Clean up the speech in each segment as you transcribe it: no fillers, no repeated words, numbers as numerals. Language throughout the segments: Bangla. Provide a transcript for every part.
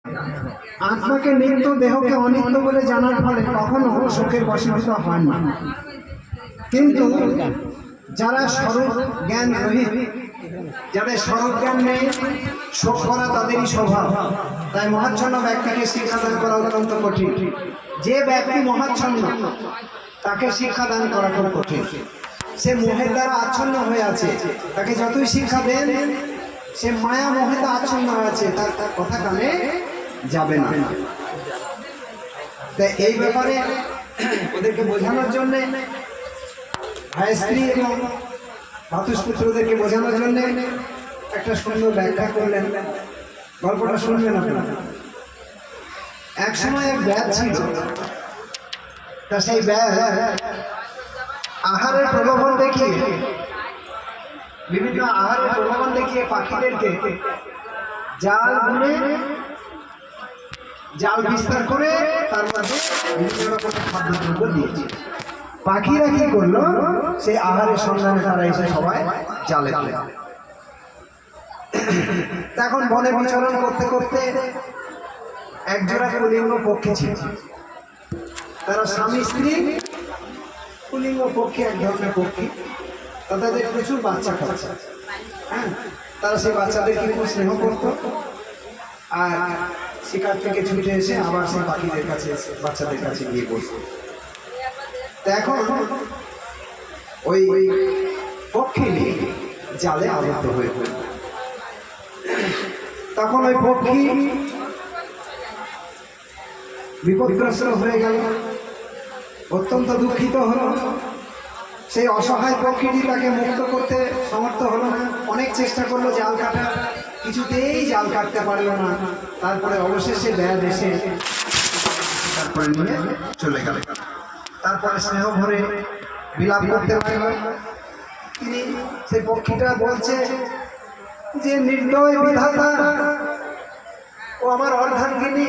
আত্মাকে নিত্য দেহকে অনিত্য বলে জানার ফলে কখনো শোকের বশীভূত হয় না। কিন্তু যারা স্বরূপ জ্ঞান রহিত, যাদের স্বরূপ জ্ঞান নেই, শোক করা তাদেরই স্বভাব। তাই মহাচ্ছন্ন ব্যক্তিকে শিক্ষাদান করা অত্যন্ত কঠিন। যে ব্যক্তি মহাচ্ছন্ন তাকে শিক্ষাদান করা খুব কঠিন। সে মোহের দ্বারা আচ্ছন্ন হয়ে আছে, তাকে যতই শিক্ষা দেন সে মায়া মোহেতে আচ্ছন্ন হয়ে আছে, তার কথা কানে যাবে না। তাই এই ব্যাপারে ওদেরকে বোঝানোর জন্যে, ভাই স্ত্রী এবং ভাতুষপুত্রদেরকে বোঝানোর জন্য একটা সুন্দর ব্যাখ্যা করলেন। গল্পটা শুনবেন আপনারা। এক সময় এক ব্যাধ ছিল, তা সেই ব্যাধ আহারের প্রলোভন দেখিয়ে, বিভিন্ন আহারের প্রলোভন দেখিয়ে পাখিদেরকে জাল বুনে জাল বিস্তার করে তার মধ্যে বিভিন্ন রকম খাদ্যদ্রব্য দিয়েছে। পাখিরা কি করলো, সেই আহারের সন্ধানে তারা এসে সবাই জালে ফেলে। তখন বনে বিচরণ করতে করতে একজোড়া কুলিঙ্গ পক্ষী ছিল। তারা স্বামী স্ত্রী, কুলিঙ্গ পক্ষী এক ধরনের পক্ষী, তাদের প্রচুর বাচ্চা খাচ্ছে। হ্যাঁ, তারা সেই বাচ্চাদেরকে খুব স্নেহ করতো, আর শিকার থেকে ছুটে এসে আবার সেই পাখিদের কাছে বাচ্চাদের কাছে গিয়ে বসতো। এখন ওই পক্ষী জালে আবদ্ধ হয়ে পড়ল। তখন ওই পক্ষী বিপদগ্রস্ত হয়ে গেল, অত্যন্ত দুঃখিত হলো। সেই অসহায় পক্ষীটি তাকে মুক্ত করতে সমর্থ হলো না। অনেক চেষ্টা করলো জাল কাটা, কিছুতেই জাল কাটতে পারলো না। তারপরে অবশেষে ব্যাধ এসে তারপরে নিয়ে চলে গেল। তারপরে স্নেহ ভরে বিলাপ করতে লাগলো। তিনি সেই পক্ষীটা বলছে যে, নির্দয় বিধাতা, ও আমার অর্ধাঙ্গিনী,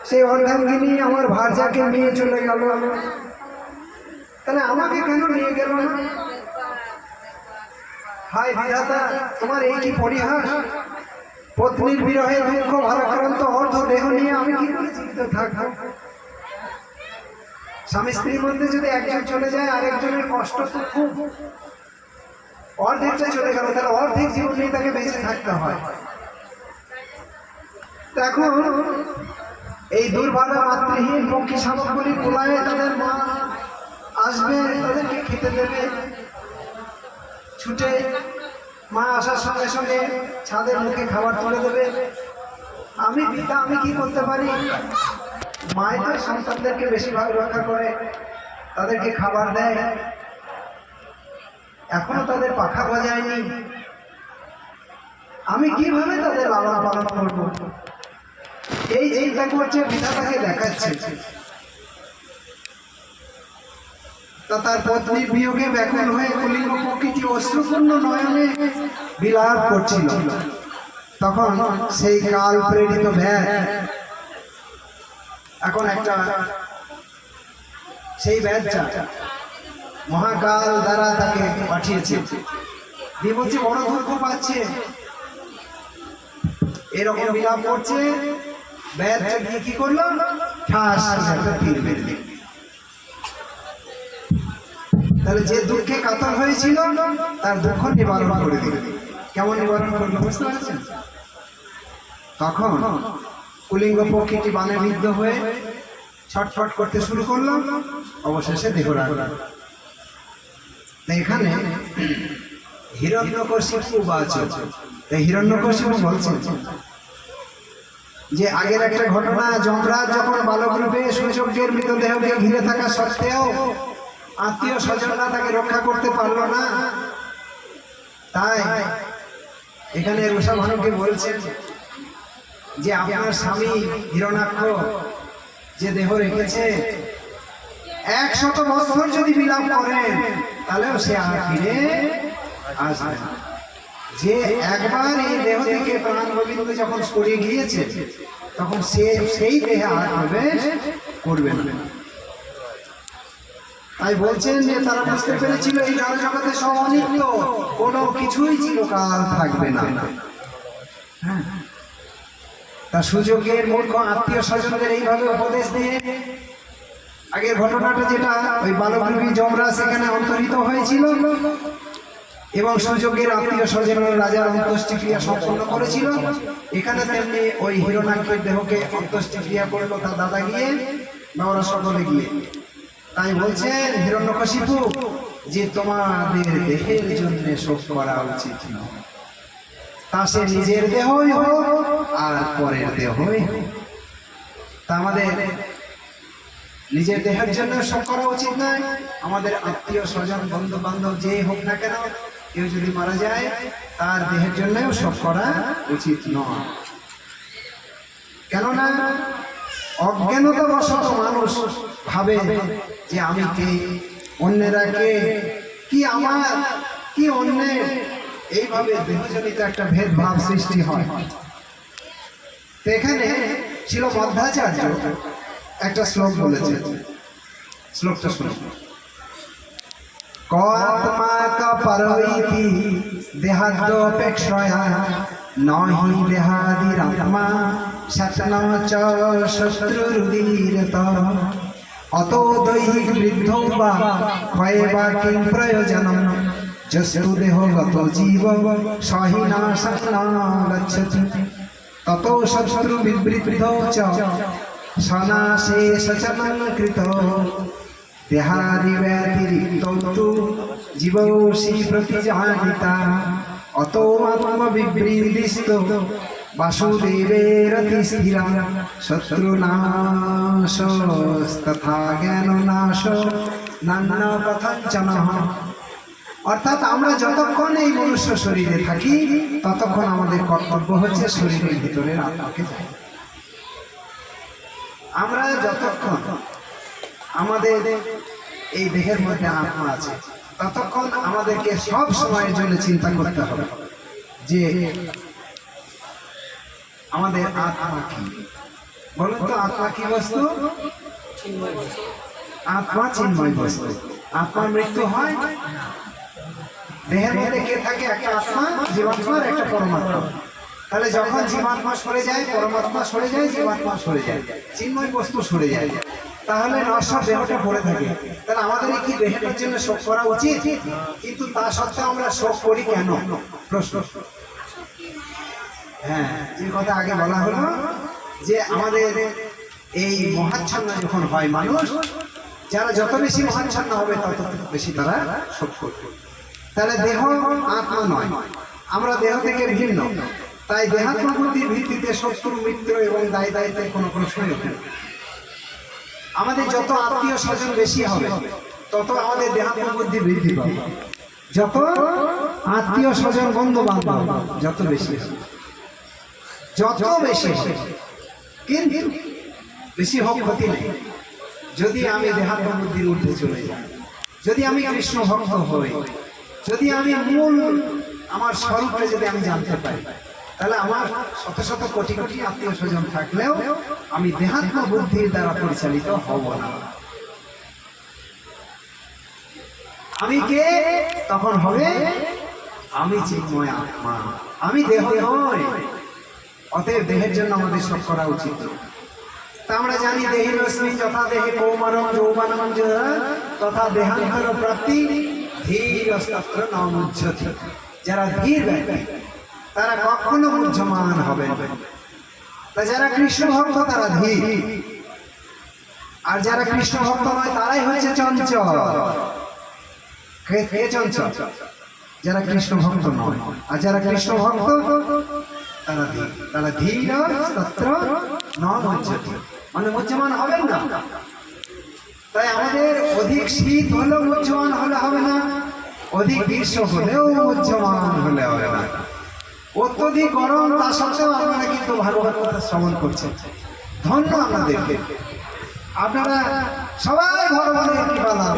সেই অর্ধাঙ্গিনী আমার ভার্যাকে নিয়ে চলে গেল, তাহলে আমাকে কেন নিয়ে গেল না? হায় বিধাতা, তোমার এই কি পরিহাস! পত্নীর বিরহে দুঃখ ভারাক্রান্ত অর্ধ দেহ নিয়ে আমি কি করে জীবিত থাকবো? স্বামী স্ত্রীর মধ্যে যদি একজন চলে যায়, আরেকজনের কষ্ট তো খুব, অর্ধেকটা চলে গেল, তাহলে অর্ধেক জীবন নিয়ে তাকে বেঁচে থাকতে হয়। এখন এই দুর্ভাগা মাতৃহীন পক্ষী শাবকগুলি কোলায় তাদের মা আসবে, তাদেরকে খেতে দেবে। ছুটে মা আসার সঙ্গে সঙ্গে ছাদের মুখে খাবার তুলে দেবে। আমি পিতা, আমি কি করতে পারি? মায় তো সন্তানদেরকে বেশিরভাগ রক্ষা করে, তাদেরকে খাবার দেয়, এখনো তাদের পাখা গজায়নি, আমি কিভাবে তাদের লালন পালন করবো? এই চিন্তা করছে, বিধাতাকে দেখাচ্ছে। তা তার পত্নীর বিয়োগে ব্যাকুল হয়ে কুলিঙ্গ পক্ষীটি অশ্রুপূর্ণ নয়নে বিলাপ করছিল। তখন সেই কাল প্রেরিত ব্যাধ এখন একটা, সেই ব্যাধটা মহাকাল দ্বারা তাকে পাঠিয়েছে। দিয়ে বলছে, বড় দুঃখ পাচ্ছে, এরকম বিলাপ করছে। ব্যাধটা গিয়ে কি করলো, ঠাস একটা তীর মেরে দিল। তাহলে যে দুঃখে কাতর হয়েছিল তার দুঃখ নিবারণ করে দিল। কেমন নিবারণ করলো বুঝতে পারছেন? তখন কুলিঙ্গ পক্ষীটি বানে বিদ্ধ হয়ে ছটফট করতে শুরু করলো, অবশেষে দেহ রাখল। এখানে হিরণ্যকশিপু বাচা, হিরণ্যকশিপু বলছেন যে আগের একটা ঘটনা, যমরাজ যখন বালক রূপে সূচকের মৃতদেহকে ঘিরে থাকা সত্ত্বেও আত্মীয় স্বজনরা তাকে রক্ষা করতে পারল না। তাই এখানে রুষা ভানুকে বলছেন যে আপনার স্বামী হিরণাক্ষ যে দেহ রেখেছে, 100 বছর যদি বিলাপ করেন তাহলেও সে আর ফিরে আসবে না। যে একবার এই দেহ থেকে প্রাণ গোবিন্দ যখন সরিয়ে গিয়েছে, তখন সে সেই দেহে আর প্রবেশ করবে না। তাই বলছেন যে তারা বুঝতে পেরেছিল এই জগতে সব অনিত্য, কোনো কিছুই চিরকাল থাকবে না। তা সুযোগের মূর্খ আত্মীয় স্বজনদের এইভাবে উপদেশ দিয়ে আগের ঘটনাটা যেটা ওই বালকরূপী যমরাজ সেখানে অন্তরিত হয়েছিল এবং সুযোগের আত্মীয় স্বজনের রাজার অন্ত্যেষ্টিক্রিয়া সম্পন্ন করেছিল, এখানে তেমনি ওই হিরণ্যাক্ষের দেহকে অন্ত্যেষ্টিক্রিয়া করলো তার দাদা গিয়ে বা ওরা সকলে গিয়ে। তাই বলছেন হিরণ্যকশিপু যে তোমাদের দেহের জন্য শোক করা উচিত নয়, তা সে নিজের দেহই হোক আর পরের দেহই হোক। তা আমাদের নিজের দেহের জন্য শোক করা উচিত নয়, আমাদের আত্মীয় স্বজন বন্ধু বান্ধব যেই হোক না কেন কেউ যদি মারা যায় তার দেহের জন্যও শোক করা উচিত নয়। কেননা অজ্ঞানতাবশত মানুষ ভাবে যে আমি কে, অন্যেরা কে, কি আমার কি অন্যের, এইভাবে দেহজনিত একটা ভেদভাব সৃষ্টি হয়। তো এখানে ছিল মধ্বাচার্য একটা শ্লোক বলেছে, শ্লোকটা শুনো। কাত্মাকা পরৈতি দেহাদ্যপেক্ষয়া নহি দেহাদিরাত্মা সতনা চ শত্রুরুদীরত অতো দৈহিক বৃদ্ধৌ বা ক্ষয়ে বা কিং প্রয়োজনম যস্তু দেহগত জীব সহি নাশং ন গচ্ছতি ততো শত্রু বিবৃদ্ধৌ চ সনাশে সচনং কৃত দেহাদিব্যতিরিক্তৌ তু জীবৌষি প্রতিজানিতা অতো আত্মবিবৃদিস্তু বাসুদেবেরতি স্থিরা শত্রুনাশস্তথা জ্ঞাননাশ নান্য কথাঞ্চন। অর্থাৎ আমরা যতক্ষণ এই মনুষ্য শরীরে থাকি ততক্ষণ আমাদের কর্তব্য হচ্ছে শরীরের ভিতরের আত্মাকে জানা। আমরা যতক্ষণ আমাদের এই দেহের মধ্যে আত্মা আছে ততক্ষণ আমাদেরকে সব সময়ের জন্য চিন্তা করতে হবে যে আমাদের আত্মা কি। বলুন তো আত্মা কি বস্তু? আত্মা চিন্ময় বস্তু। আত্মার মৃত্যু হয়? দেহের মধ্যে কে থাকে? একটা আত্মা, জীবাত্মা আর একটা পরমাত্মা। তাহলে যখন জীবাত্মা সরে যায়, পরমাত্মা সরে যায়, জীবাত্মা সরে যায়, চিন্ময় বস্তু সরে যায়, তাহলে নশ্বর দেহটা পড়ে থাকে। তাহলে আমাদের কি দেহটার জন্য শোক করা উচিত? কিন্তু তা সত্ত্বেও আমরা শোক করি কেন? প্রশ্ন। হ্যাঁ, যে কথা আগে বলা হলো যে আমাদের এই মহাচ্ছন্ন যখন হয় মানুষ, যারা যত বেশি মহাচ্ছন্ন হবে তত বেশি তারা শোক করবে। তাহলে দেহ আত্মা নয়, আমরা দেহ থেকে ভিন্ন। তাই দেহাত্মবুদ্ধির ভিত্তিতে শত্রু মিত্র এবং দায় দায়িত্বের কোনো প্রশ্নই ওঠে না। আমাদের যত আত্মীয় স্বজন বেশি হবে তত আমাদের দেহাত্মবুদ্ধি বৃদ্ধি পাবে। যত আত্মীয় স্বজন বন্ধু বান্ধব যত বেশি হবে, যত বেশি হবে, কিন্তু বেশি হোক ক্ষতি নেই। যদি আমি দেহাত্মবুদ্ধির ঊর্ধ্বে চলে যাই, যদি আমি কৃষ্ণ ভক্ত হই, যদি আমি মূল আমার স্বরূপে যদি আমি জানতে পারি, তাহলে আমার শত শত কোটি কোটি আত্মীয় স্বজন থাকলেও আমি দেহাত্ম বুদ্ধির দ্বারা পরিচালিত হব না। আমি কে? তখন হবে আমি চিন্ময় আত্মা, আমি দেহ নয়। অতএব দেহের জন্য আমাদের সব করা উচিত। তা আমরা জানি দেহিরস্মিন যথা দেহে কৌমারং যৌবনং তথা দেহান্তর প্রাপ্তি ধীরস্তত্র ন মুহ্যতি। যারা ধীর ব্যক্তি তারা কখনো মুহ্যমান হবে না। তা যারা কৃষ্ণ ভক্ত তারা ধীর, আর যারা কৃষ্ণ ভক্ত নয় তারাই হচ্ছে চঞ্চল। কে চঞ্চল? যারা কৃষ্ণ ভক্ত নয়। আর যারা কৃষ্ণ ভক্ত তারা ধীর, তারা ধীর তত্র ন মুহ্যতি, মানে মুহ্যমান হবেন না। তাই আমাদের অধিক শীত হলেও মুহ্যমান হলে হবে না, অধিক গ্রীষ্ম হলেও মুহ্যমান হলে হবে না। অত্যধিক গরম তা সত্ত্বেও আপনারা কিন্তু ভাগবত কথা শ্রবণ করছেন, ধন্য আপনাদেরকে। আপনারা সবাই ভগবানের কৃপা লাভ।